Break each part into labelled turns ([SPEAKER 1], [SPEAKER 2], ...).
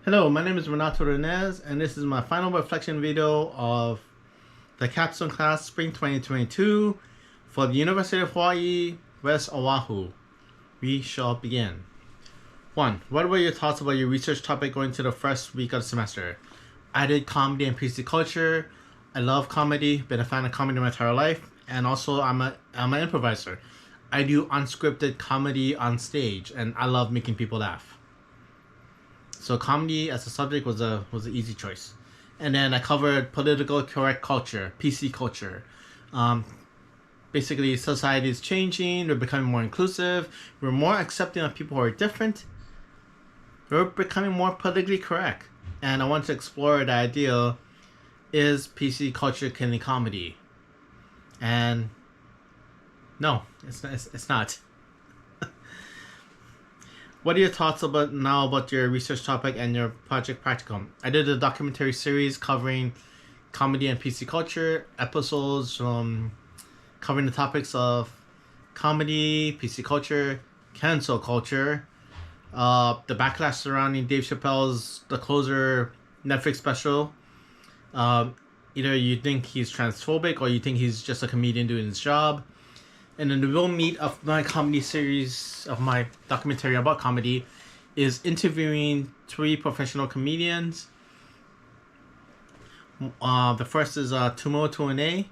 [SPEAKER 1] Hello, my name is Renato Renez, and this is my final reflection video of the Capstone class Spring 2022 for the University of Hawaii, West Oahu. We shall begin. 1. What were your thoughts about your research topic going to the first week of the semester? I did comedy and PC culture. I love comedy, been a fan of comedy my entire life, and also I'm an improviser. I do unscripted comedy on stage, and I love making people laugh. So comedy as a subject was an easy choice. And then I covered political correct culture, PC culture. Basically, society is changing. We're becoming more inclusive. We're more accepting of people who are different. We're becoming more politically correct. And I want to explore the idea, is PC culture killing comedy? And no, it's not. What are your thoughts about your research topic and your project practicum? I did a documentary series covering comedy and PC culture, episodes covering the topics of comedy, PC culture, cancel culture, the backlash surrounding Dave Chappelle's The Closer Netflix special. Either you think he's transphobic or you think he's just a comedian doing his job. And then the real meat of my comedy series, of my documentary about comedy, is interviewing 3 professional comedians. The first is Tumo Tuane.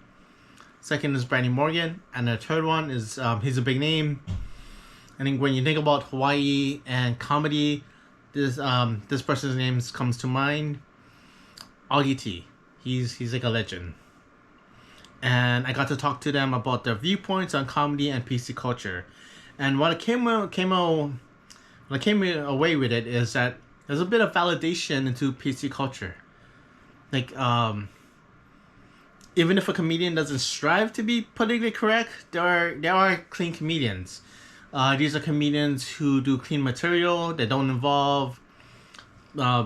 [SPEAKER 1] Second is Brandy Morgan. And the third one is, he's a big name. I think when you think about Hawaii and comedy, this person's name comes to mind. Augie T. He's like a legend. And I got to talk to them about their viewpoints on comedy and PC culture. And what I came away with it is that there's a bit of validation into PC culture. Like, even if a comedian doesn't strive to be politically correct, there are clean comedians. These are comedians who do clean material. They don't involve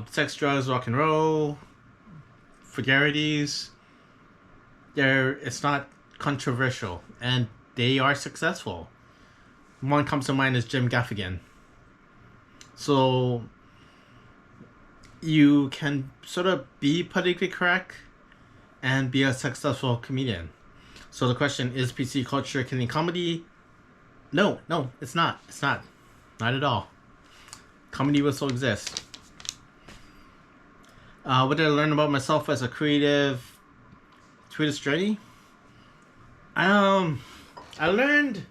[SPEAKER 1] sex, drugs, rock and roll, vulgarities. It's not controversial, and they are successful. One comes to mind is Jim Gaffigan. So you can sort of be politically correct and be a successful comedian. So the question is, PC culture killing comedy? No, it's not. It's not at all. Comedy will still exist. What did I learn about myself as a creative through this journey? I learned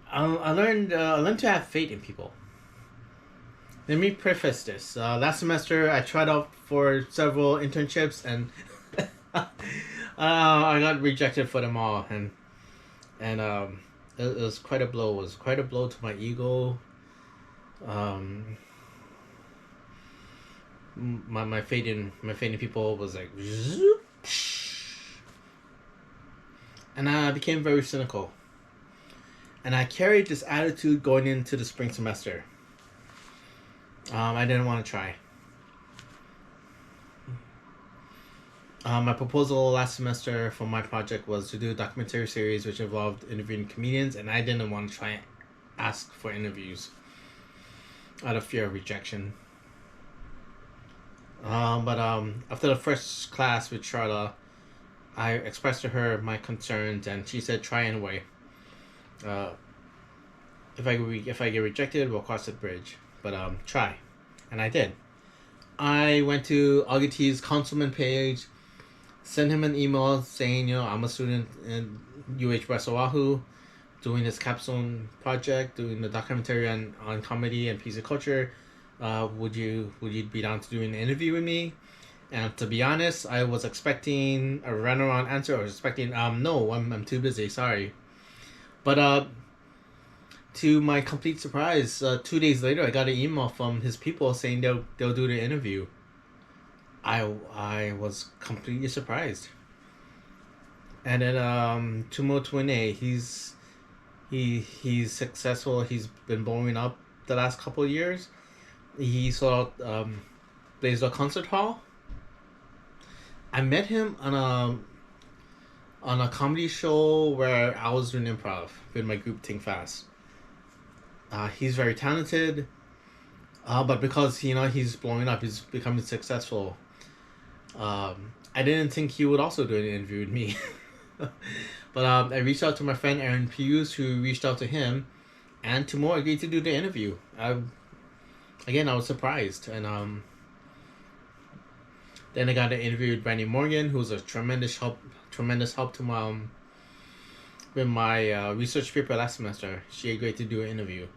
[SPEAKER 1] to have faith in people. Let me preface this. Last semester I tried out for several internships and I got rejected for them all, and it was quite a blow. It was quite a blow to my ego. My faith in people was like zoop. And I became very cynical. And I carried this attitude going into the spring semester. I didn't want to try. My proposal last semester for my project was to do a documentary series which involved interviewing comedians, and I didn't want to try and ask for interviews out of fear of rejection. But after the first class with Charlotte, I expressed to her my concerns, and she said, "Try anyway. If I get rejected, we'll cross the bridge. But try," and I did. I went to Augie T's councilman page, sent him an email saying, I'm a student in UH West Oahu, doing this Capstone project, doing the documentary on comedy and PC culture. Would you be down to doing an interview with me? And to be honest, I was expecting a runaround answer. I was expecting, no, I'm too busy, sorry. But to my complete surprise, 2 days later, I got an email from his people saying they'll do the interview. I was completely surprised. And then Tumo Tuane, he's successful. He's been blowing up the last couple of years. He sold out Blaisdell Concert Hall. I met him on a comedy show where I was doing improv with my group Think Fast. He's very talented. But because he's blowing up, he's becoming successful. I didn't think he would also do an interview with me. But I reached out to my friend Aaron Pius, who reached out to him, and Timur agreed to do the interview. I was surprised, and then I got an interview with Brandy Morgan, who's a tremendous help to my with my research paper last semester. She agreed to do an interview.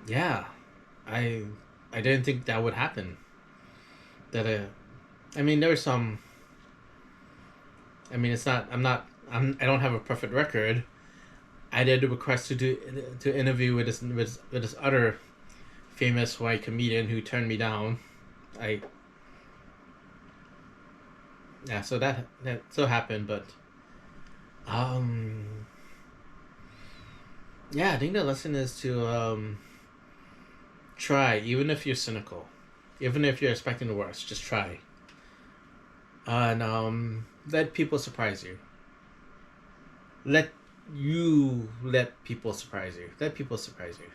[SPEAKER 1] Yeah, I didn't think that would happen. That there's some. It's not. I don't have a perfect record. I did a request to interview with this other famous white comedian who turned me down. So that so happened, but I think the lesson is to try, even if you're cynical, even if you're expecting the worst, just try. And let people surprise you. Let people surprise you. Let people surprise you.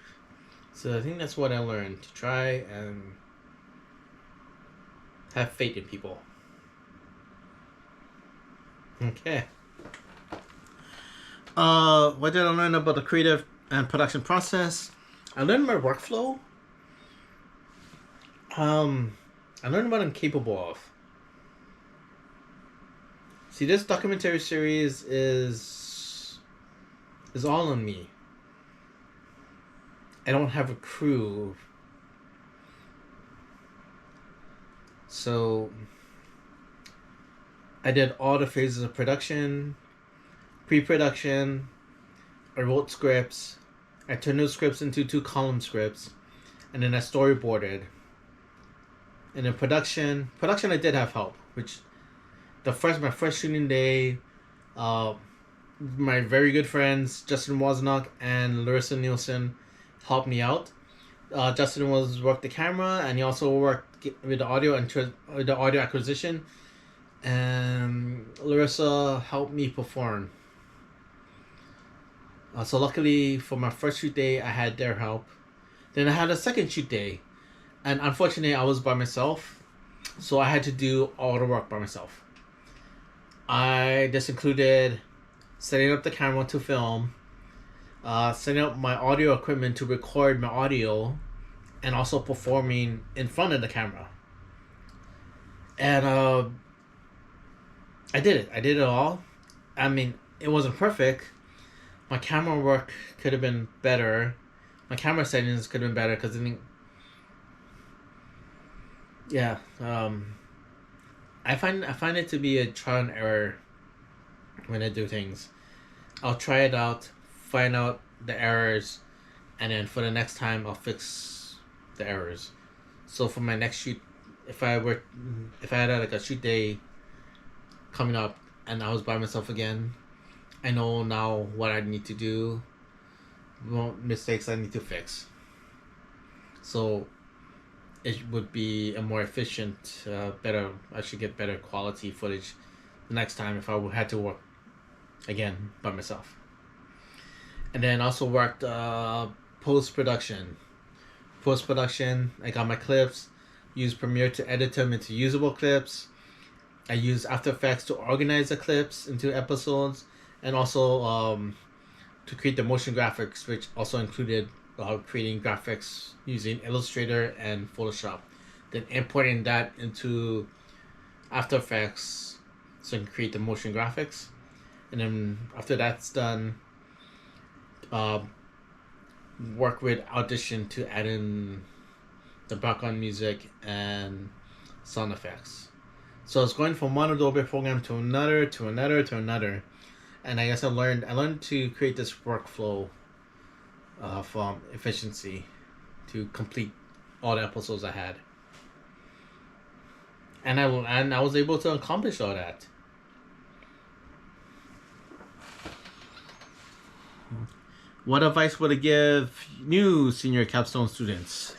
[SPEAKER 1] So I think that's what I learned, to try and have faith in people. Okay. What did I learn about the creative and production process? I learned my workflow. I learned what I'm capable of. See, this documentary series is all on me. I don't have a crew. So I did all the phases of production, pre-production. I wrote scripts. I turned those scripts into 2-column scripts, and then I storyboarded. And in production I did have help, which my first shooting day, my very good friends Justin Wozniak and Larissa Nielsen helped me out. Justin worked the camera, and he also worked with the audio and with the audio acquisition. And Larissa helped me perform. So luckily for my first shoot day, I had their help. Then I had a second shoot day, and unfortunately I was by myself, so I had to do all the work by myself. This included setting up the camera to film, setting up my audio equipment to record my audio, and also performing in front of the camera. And I did it. I did it all. It wasn't perfect. My camera work could have been better. My camera settings could have been better because I find it to be a trial and error when I do things. I'll try it out, find out the errors, and then for the next time I'll fix the errors. So for my next shoot, if I had like a shoot day coming up and I was by myself again, I know now what I need to do, what mistakes I need to fix. So it would be a more efficient, better. I should get better quality footage the next time if I had to work again by myself. And then also worked post-production. Post-production, I got my clips, used Premiere to edit them into usable clips. I used After Effects to organize the clips into episodes, and also to create the motion graphics, which also included creating graphics using Illustrator and Photoshop, then importing that into After Effects so I can create the motion graphics. And then after that's done, work with Audition to add in the background music and sound effects. So it's going from one Adobe program to another, to another, to another. And I guess I learned to create this workflow from efficiency to complete all the episodes I had. And I was able to accomplish all that. What advice would I give new senior Capstone students?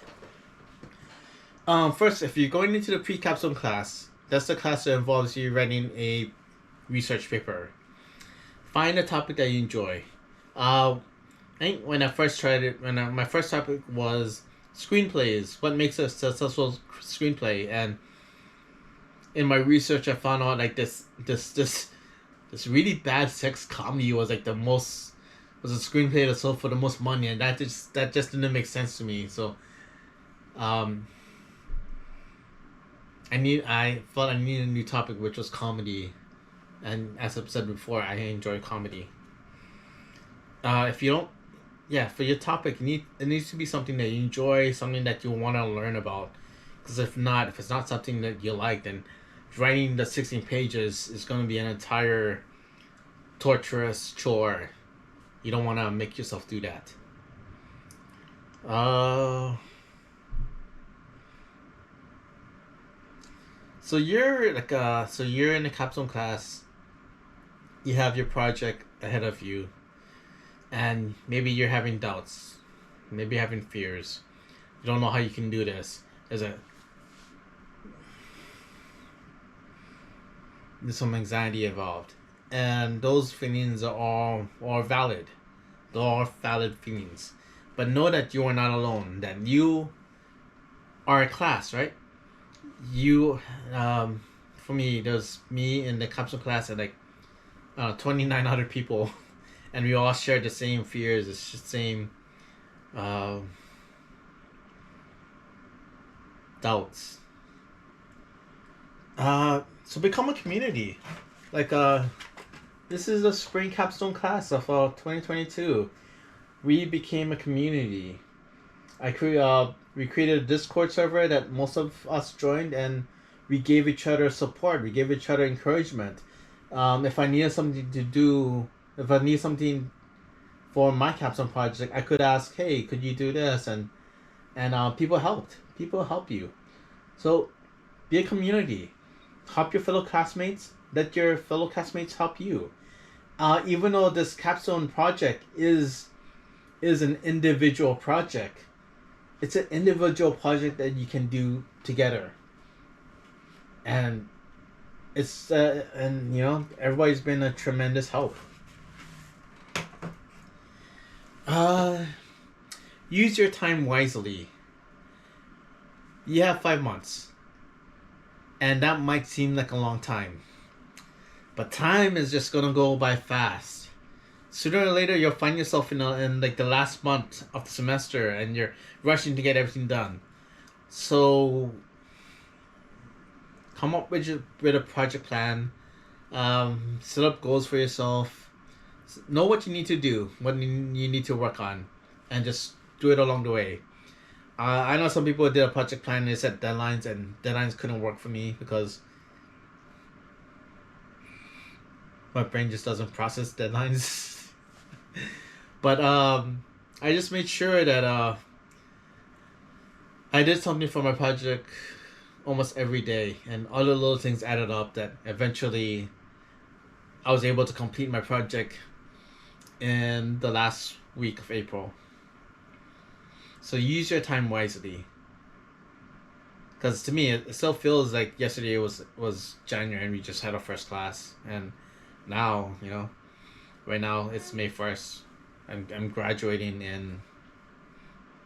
[SPEAKER 1] First, if you're going into the pre-Capstone class, that's the class that involves you writing a research paper. Find a topic that you enjoy. I think when I first tried it, my first topic was screenplays. What makes a successful screenplay? And in my research, I found out like this really bad sex comedy was like was a screenplay that sold for the most money, and that just didn't make sense to me. So, um, I thought I needed a new topic, which was comedy, and as I've said before, I enjoy comedy. If you don't, yeah, for your topic, it needs to be something that you enjoy, something that you want to learn about. Because if it's not something that you like, then writing the 16 pages is going to be an entire torturous chore. You don't want to make yourself do that. So you're in the capstone class. You have your project ahead of you, and maybe you're having doubts, maybe you're having fears. You don't know how you can do this. There's some anxiety involved, and those feelings are all valid. They're all valid feelings, but know that you are not alone. That you are a class, right? You, for me, there's me in the capsule class and like 29 other people, and we all share the same fears, the same uh, doubts. So become a community. Like this is the spring capstone class of 2022. We became a community. We created a Discord server that most of us joined, and we gave each other support. We gave each other encouragement. If I needed something to do, if I need something for my capstone project, I could ask, "Hey, could you do this?" And people helped. People help you. So be a community. Help your fellow classmates. Let your fellow classmates help you. Even though this capstone project is an individual project, it's an individual project that you can do together. And everybody's been a tremendous help. Use your time wisely. You have 5 months, and that might seem like a long time, but time is just gonna go by fast. Sooner or later, you'll find yourself in like the last month of the semester, and you're rushing to get everything done. So come up with a project plan. Set up goals for yourself. Know what you need to do, what you need to work on, and just do it along the way. I know some people did a project plan and they set deadlines, and deadlines couldn't work for me because my brain just doesn't process deadlines. But I just made sure that I did something for my project almost every day, and all the little things added up that eventually I was able to complete my project in the last week of April. So use your time wisely. Because to me, it still feels like yesterday was January and we just had our first class. And now, right now it's May 1st. I'm graduating in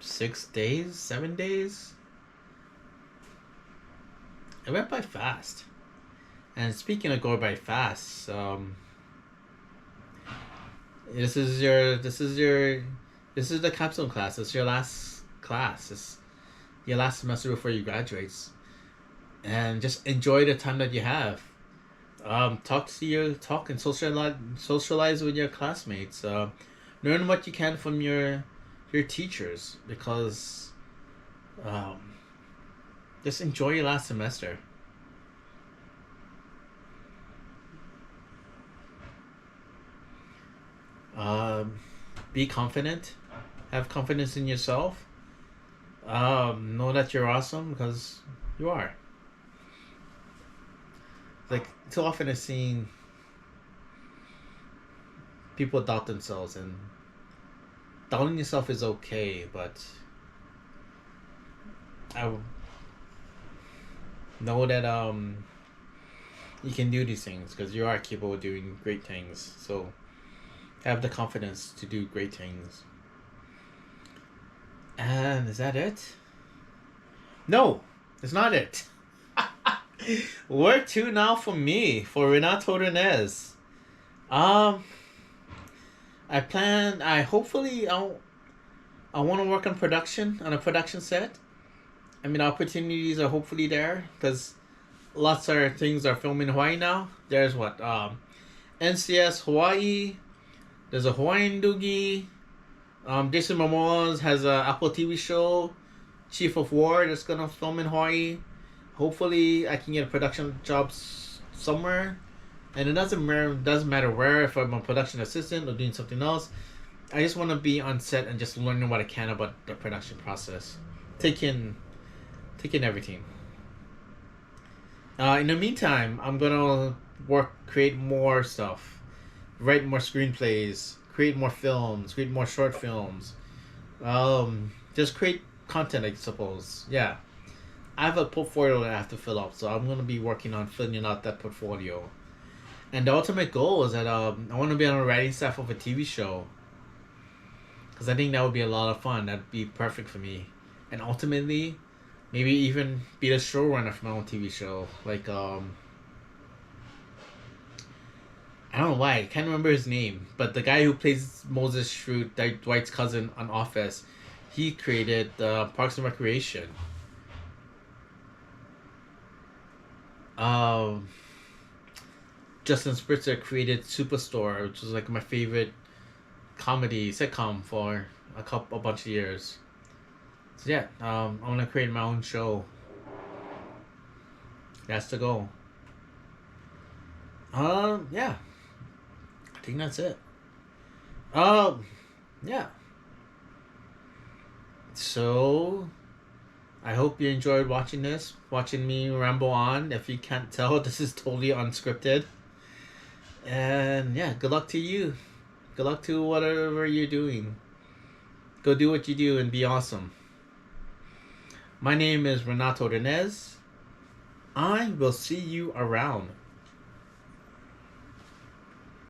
[SPEAKER 1] 6 days, 7 days. It went by fast. And speaking of going by fast, this is the capstone class. It's your last class. It's your last semester before you graduate, and just enjoy the time that you have. Talk and socialize with your classmates. Learn what you can from your teachers, because just enjoy your last semester. Be confident. Have confidence in yourself. Know that you're awesome, because you are. Like, too often I've seen people doubt themselves, and doubting yourself is okay, but I know that you can do these things because you are capable of doing great things. So have the confidence to do great things. And is that it? No, it's not it. Where to now for me, for Renato Renez? Um, I want to work on production, on a production set. I mean, opportunities are hopefully there because lots of things are filming in Hawaii now. There's what, NCS Hawaii. There's a Hawaiian Doogie. Jason Momoa has a Apple TV show, Chief of War, that's gonna film in Hawaii. Hopefully, I can get a production job somewhere, and it doesn't matter where. If I'm a production assistant or doing something else, I just want to be on set and just learning what I can about the production process, taking everything. In the meantime, I'm gonna create more stuff, write more screenplays, create more films, create more short films. Just create content, I suppose. Yeah, I have a portfolio that I have to fill up, so I'm gonna be working on filling out that portfolio. And the ultimate goal is that I want to be on a writing staff of a TV show, because I think that would be a lot of fun. That'd be perfect for me, and ultimately, maybe even be the showrunner for my own TV show. Like I don't know why, I can't remember his name, but the guy who plays Moses Schrute, Dwight's cousin on Office, he created Parks and Recreation. Justin Spritzer created Superstore, which was like my favorite comedy sitcom for a bunch of years. So yeah, I want to create my own show. That's the goal. Yeah. I think that's it. Yeah. So, I hope you enjoyed watching me ramble on. If you can't tell, this is totally unscripted. And yeah, good luck to you. Good luck to whatever you're doing. Go do what you do and be awesome. My name is Renato Renez. I will see you around.